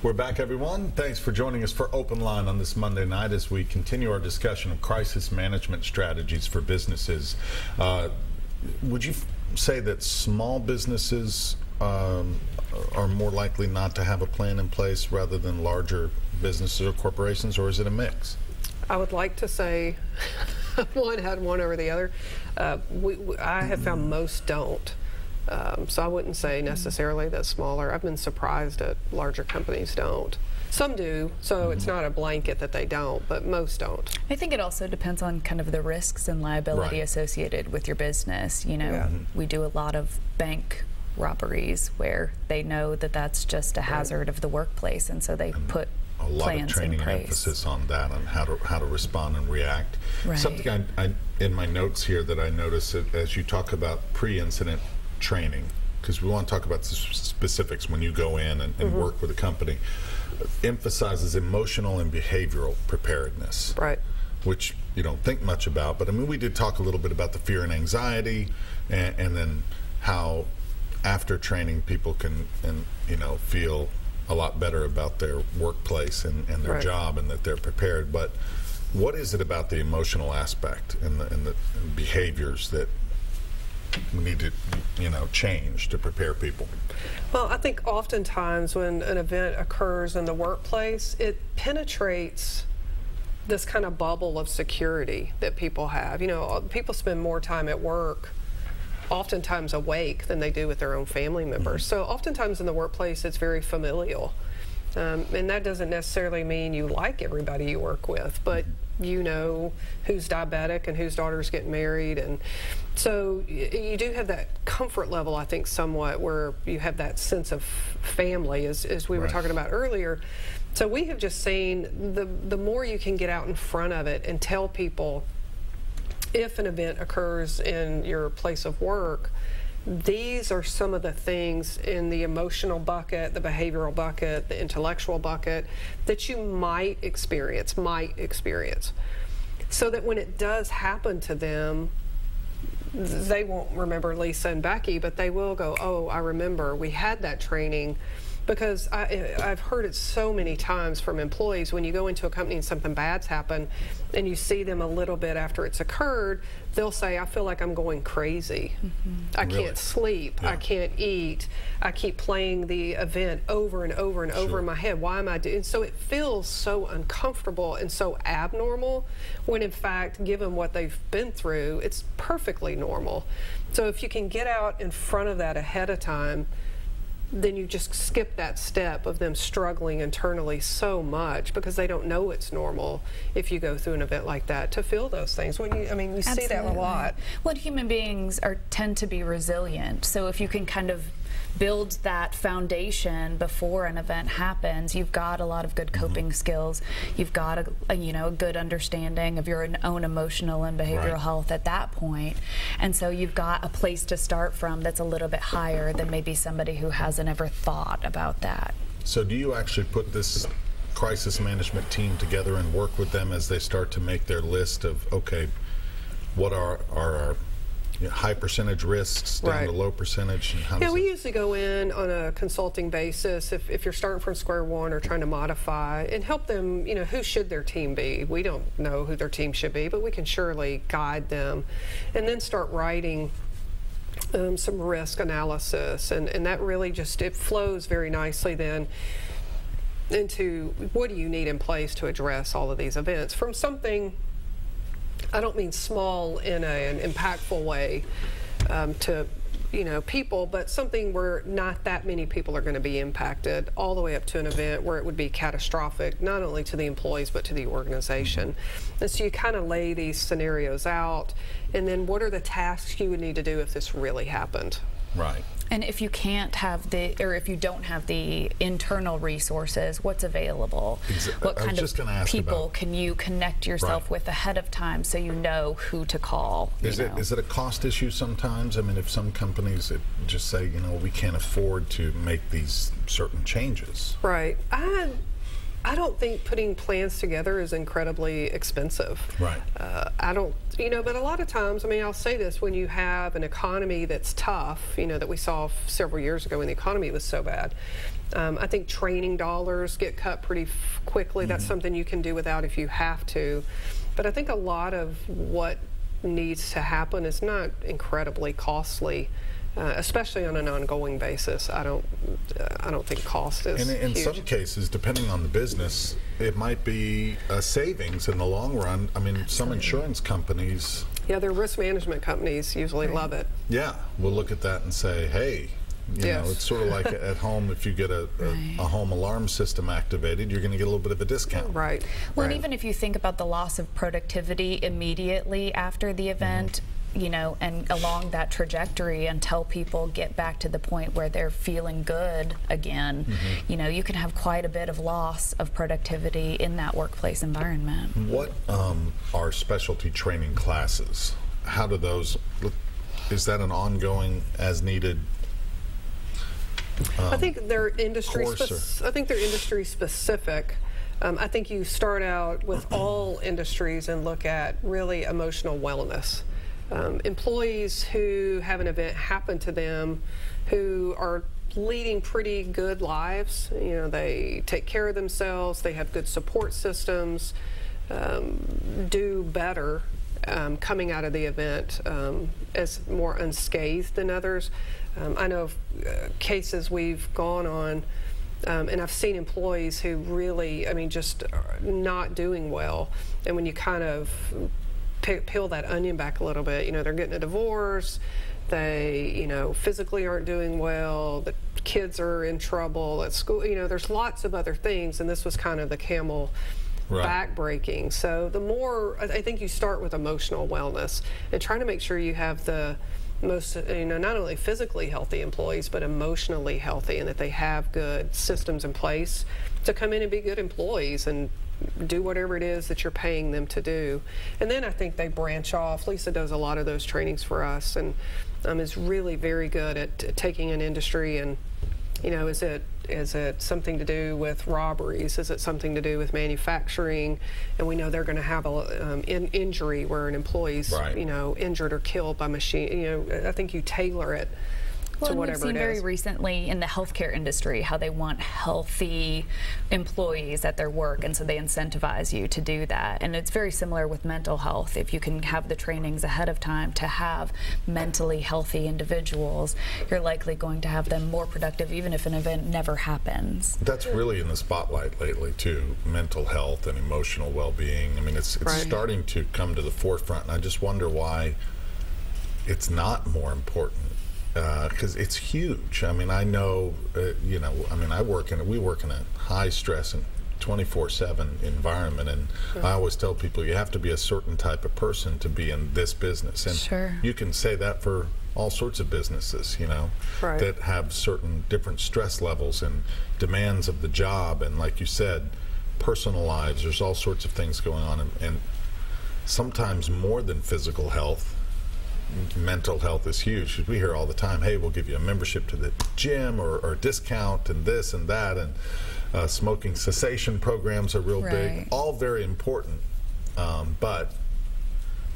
We're back, everyone. Thanks for joining us for OpenLine on this Monday night as we continue our discussion of crisis management strategies for businesses. Would you say that small businesses are more likely not to have a plan in place rather than larger businesses or corporations, or is it a mix? I would like to say one had one over the other. I have found most don't. So I wouldn't say necessarily that smaller. I've been surprised that larger companies don't. Some do, so it's not a blanket that they don't, but most don't. I think it also depends on kind of the risks and liability associated with your business. You know, we do a lot of bank robberies where they know that that's just a hazard of the workplace, and so they put a lot plans of training in place. Emphasis on that, on how to respond and react. Right. Something I in my notes here that I noticed as you talk about pre-incident training, because we want to talk about the specifics when you go in and work with a company, emphasizes emotional and behavioral preparedness. Right. Which you don't think much about, but I mean, we did talk a little bit about the fear and anxiety, and then how after training people can feel a lot better about their workplace and their job, and that they're prepared. But what is it about the emotional aspect and the behaviors that we need to change to prepare people? Well, I think oftentimes when an event occurs in the workplace, it penetrates this kind of bubble of security that people have. You know, people spend more time at work oftentimes awake than they do with their own family members. So oftentimes in the workplace it's very familial. And that doesn't necessarily mean you like everybody you work with, but you know who's diabetic and whose daughter's getting married. And so you do have that comfort level, I think, somewhat, where you have that sense of family, as we were talking about earlier. So we have just seen the more you can get out in front of it and tell people, if an event occurs in your place of work, these are some of the things in the emotional bucket, the behavioral bucket, the intellectual bucket that you might experience, so that when it does happen to them, they won't remember Lisa and Becky, but they will go, oh, I remember we had that training. Because I've heard it so many times from employees, when you go into a company and something bad's happened and you see them a little bit after it's occurred, they'll say, I feel like I'm going crazy. I can't sleep. I can't eat. I keep playing the event over and over and over in my head. Why am I doing? So it feels so uncomfortable and so abnormal, when in fact, given what they've been through, it's perfectly normal. So if you can get out in front of that ahead of time, then you just skip that step of them struggling internally so much, because they don't know it's normal if you go through an event like that to feel those things. When you see that a lot. Well, human beings tend to be resilient. So if you can kind of build that foundation before an event happens, you've got a lot of good coping skills. You've got a good understanding of your own emotional and behavioral health at that point. And so you've got a place to start from that's a little bit higher than maybe somebody who hasn't ever thought about that. So do you actually put this crisis management team together and work with them as they start to make their list of, okay, what are our high percentage risks down to low percentage? And how we usually go in on a consulting basis if you're starting from square one or trying to modify, and help them, who should their team be. We don't know who their team should be, but we can surely guide them, and then start writing some risk analysis, and that really it flows very nicely then into what do you need in place to address all of these events, from something, I don't mean small in an impactful way to people, but something where not that many people are going to be impacted, all the way up to an event where it would be catastrophic, not only to the employees but to the organization. And so you kind of lay these scenarios out, and then what are the tasks you would need to do if this really happened? Right. And if you can't have if you don't have the internal resources, what's available? What kind of people can you connect yourself with ahead of time, so you know who to call? Is it a cost issue sometimes? I mean, if some companies just say, we can't afford to make these certain changes. Right. I don't think putting plans together is incredibly expensive. Right. I don't, but a lot of times, I mean, I'll say this, when you have an economy that's tough, that we saw several years ago when the economy was so bad, I think training dollars get cut pretty quickly. That's something you can do without if you have to. But I think a lot of what needs to happen is not incredibly costly. Especially on an ongoing basis, I don't think cost is And in huge. some cases, depending on the business, it might be a savings in the long run. I mean, some insurance companies, Yeah, their risk management companies usually love it. yeah, will look at that and say, hey, Yes. it's sort of like at home, if you get a home alarm system activated, you're going to get a little bit of a discount. Right. Well, Right. and even if you think about the loss of productivity immediately after the event, and along that trajectory until people get back to the point where they're feeling good again, you can have quite a bit of loss of productivity in that workplace environment. What are specialty training classes? How do those, is that an ongoing, as needed? I think they're industry. course I think they're industry specific. I think you start out with all industries and look at really emotional wellness. Employees who have an event happen to them, who are leading pretty good lives. They take care of themselves. They have good support systems. Do better coming out of the event as more unscathed than others. I know of cases we've gone on, and I've seen employees who really, just are not doing well. And when you kind of peel that onion back a little bit, they're getting a divorce, they, physically aren't doing well, the kids are in trouble at school, there's lots of other things, and this was kind of the camel back breaking. So the more, I think you start with emotional wellness and trying to make sure you have the most, not only physically healthy employees, but emotionally healthy, and that they have good systems in place to come in and be good employees and do whatever it is that you're paying them to do. And then I think they branch off. Lisa does a lot of those trainings for us, and is really very good at taking an industry and, is it something to do with robberies? Is it something to do with manufacturing? And we know they're going to have an injury where an employee's, injured or killed by machine. I think you tailor it to whatever it is. We've seen very recently in the healthcare industry how they want healthy employees at their work, and so they incentivize you to do that. And it's very similar with mental health. If you can have the trainings ahead of time to have mentally healthy individuals, you're likely going to have them more productive even if an event never happens. That's really in the spotlight lately too, mental health and emotional well-being. I mean, it's starting to come to the forefront, and I just wonder why it's not more important. Because it's huge. I mean, I know, we work in a high stress and 24/7 environment, and I always tell people you have to be a certain type of person to be in this business. And you can say that for all sorts of businesses, that have certain different stress levels and demands of the job, and like you said, personal lives. There's all sorts of things going on, and sometimes more than physical health. Mental health is huge. We hear all the time, hey, we'll give you a membership to the gym or discount and this and that, and smoking cessation programs are real big. All very important, but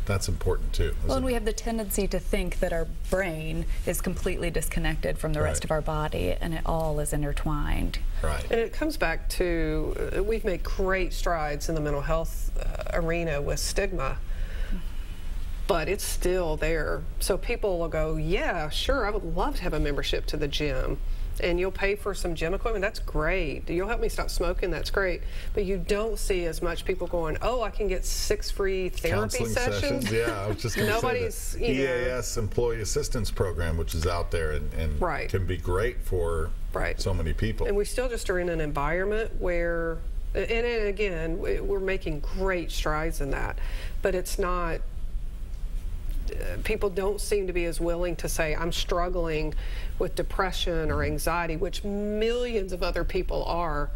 that's important too. Well, and we have the tendency to think that our brain is completely disconnected from the rest of our body, and it all is intertwined. Right. And it comes back to, we've made great strides in the mental health arena with stigma. But it's still there. So people will go, yeah, sure, I would love to have a membership to the gym. And you'll pay for some gym equipment, that's great. You'll help me stop smoking, that's great. But you don't see as much people going, oh, I can get 6 free therapy counseling sessions. Yeah, I was just going to say the EAS Employee Assistance Program, which is out there and can be great for so many people. And we still just are in an environment where, and again, we're making great strides in that, but it's not, people don't seem to be as willing to say, I'm struggling with depression or anxiety, which millions of other people are.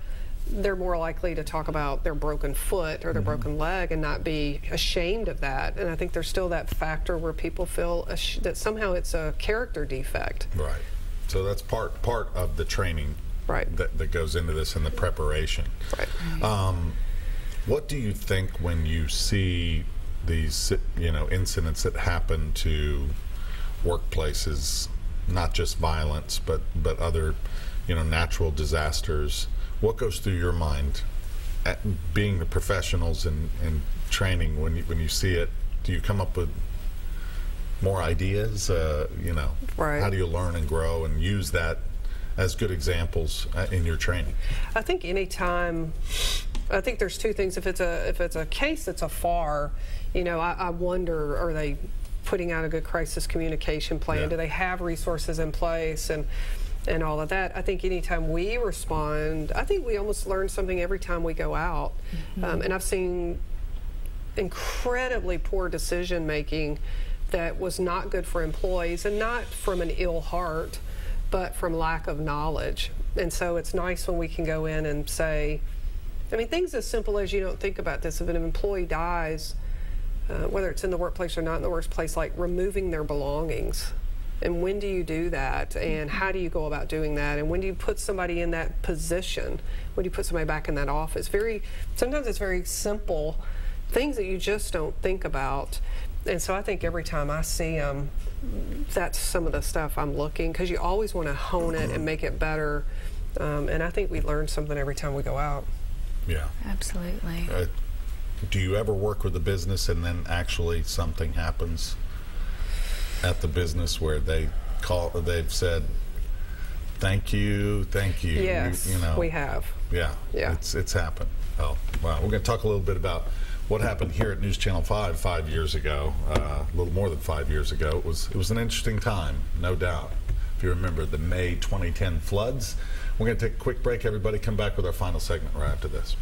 They're more likely to talk about their broken foot or their broken leg and not be ashamed of that. And I think there's still that factor where people feel that somehow it's a character defect. Right. So that's part of the training right. that goes into this and the preparation. Right. What do you think when you see these, incidents that happen to workplaces, not just violence, but other, natural disasters? What goes through your mind, being the professionals in training, when you see it? Do you come up with more ideas? Right. How do you learn and grow and use that as good examples in your training? I think I think there's two things. If it's a case that's a FAR, I wonder, are they putting out a good crisis communication plan? Yeah. Do they have resources in place and all of that? I think anytime we respond, I think we almost learn something every time we go out. Mm-hmm. And I've seen incredibly poor decision making that was not good for employees, and not from an ill heart, but from lack of knowledge. And so it's nice when we can go in and say, things as simple as, you don't think about this, if an employee dies, whether it's in the workplace or not in the workplace, like removing their belongings. And when do you do that? And how do you go about doing that? And when do you put somebody in that position? When do you put somebody back in that office? Sometimes it's very simple things that you just don't think about. And so I think every time I see them, that's some of the stuff I'm looking, because you always want to hone it and make it better. And I think we learn something every time we go out. Yeah. Absolutely. Do you ever work with a business and then actually something happens at the business where they've said, thank you? Yes, we have. Yeah. Yeah. It's happened. Oh, wow. We're going to talk a little bit about what happened here at News Channel 5 years ago, a little more than 5 years ago. It was an interesting time, no doubt. If you remember the May 2010 floods. We're going to take a quick break, everybody. Come back with our final segment right after this.